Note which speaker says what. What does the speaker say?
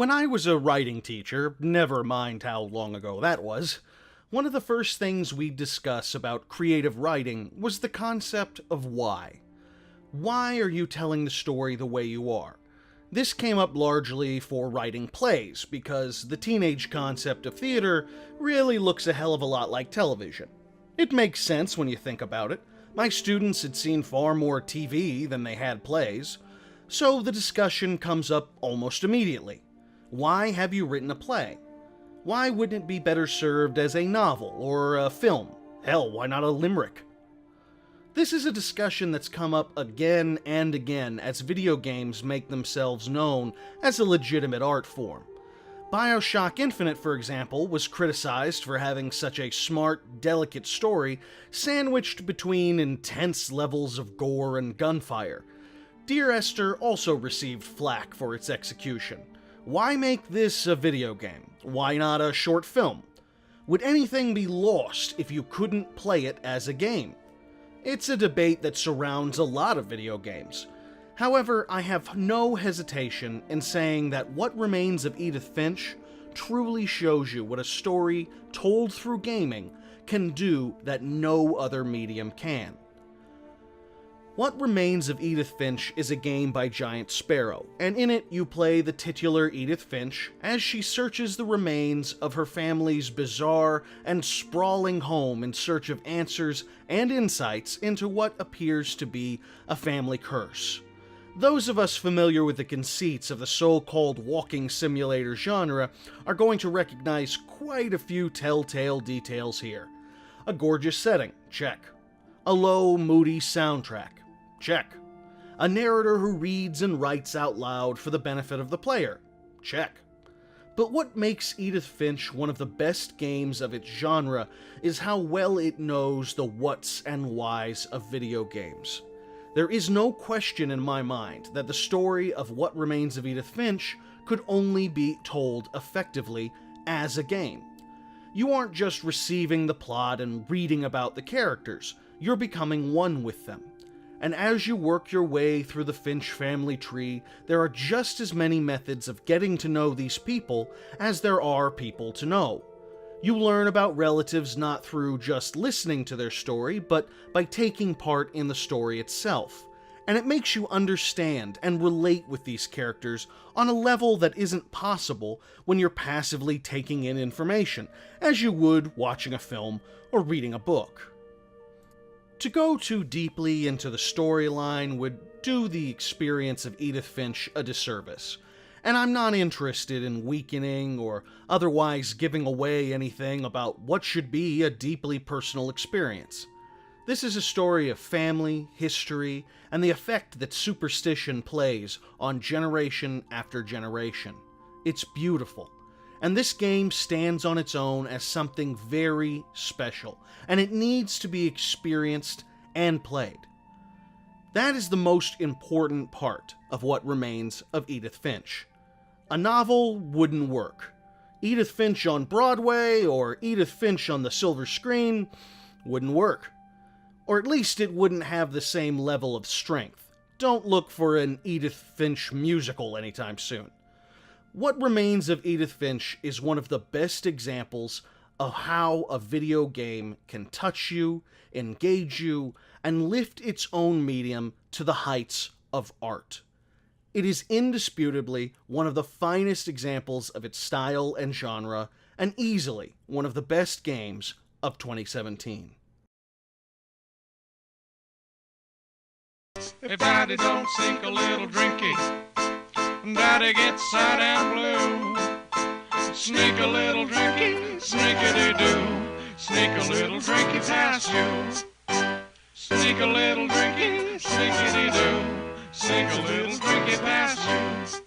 Speaker 1: When I was a writing teacher, never mind how long ago that was, one of the first things we'd discuss about creative writing was the concept of why. Why are you telling the story the way you are? This came up largely for writing plays, because the teenage concept of theater really looks a hell of a lot like television. It makes sense when you think about it. My students had seen far more TV than they had plays, so the discussion comes up almost immediately. Why have you written a play? Why wouldn't it be better served as a novel or a film? Hell, why not a limerick? This is a discussion that's come up again and again as video games make themselves known as a legitimate art form. Bioshock Infinite, for example, was criticized for having such a smart, delicate story sandwiched between intense levels of gore and gunfire. Dear Esther also received flack for its execution. Why make this a video game? Why not a short film? Would anything be lost if you couldn't play it as a game? It's a debate that surrounds a lot of video games. However, I have no hesitation in saying that What Remains of Edith Finch truly shows you what a story told through gaming can do that no other medium can. What Remains of Edith Finch is a game by Giant Sparrow, and in it you play the titular Edith Finch as she searches the remains of her family's bizarre and sprawling home in search of answers and insights into what appears to be a family curse. Those of us familiar with the conceits of the so-called walking simulator genre are going to recognize quite a few telltale details here. A gorgeous setting, check. A low, moody soundtrack, check. A narrator who reads and writes out loud for the benefit of the player, check. But what makes Edith Finch one of the best games of its genre is how well it knows the whats and whys of video games. There is no question in my mind that the story of What Remains of Edith Finch could only be told effectively as a game. You aren't just receiving the plot and reading about the characters, you're becoming one with them. And as you work your way through the Finch family tree, there are just as many methods of getting to know these people as there are people to know. You learn about relatives not through just listening to their story, but by taking part in the story itself. And it makes you understand and relate with these characters on a level that isn't possible when you're passively taking in information, as you would watching a film or reading a book. To go too deeply into the storyline would do the experience of Edith Finch a disservice, and I'm not interested in weakening or otherwise giving away anything about what should be a deeply personal experience. This is a story of family, history, and the effect that superstition plays on generation after generation. It's beautiful, and this game stands on its own as something very special, and it needs to be experienced and played. That is the most important part of What Remains of Edith Finch. A novel wouldn't work. Edith Finch on Broadway or Edith Finch on the silver screen wouldn't work. Or at least it wouldn't have the same level of strength. Don't look for an Edith Finch musical anytime soon. What Remains of Edith Finch is one of the best examples of how a video game can touch you, engage you, and lift its own medium to the heights of art. It is indisputably one of the finest examples of its style and genre, and easily one of the best games of 2017.
Speaker 2: If Daddy don't sink a little drinky, Daddy gets sad and blue. Sneak a little drinky, sneakity-doo. Sneak a little drinky past you. Sneak a little drinky, sneakity-doo. Sneak a little drinky past you.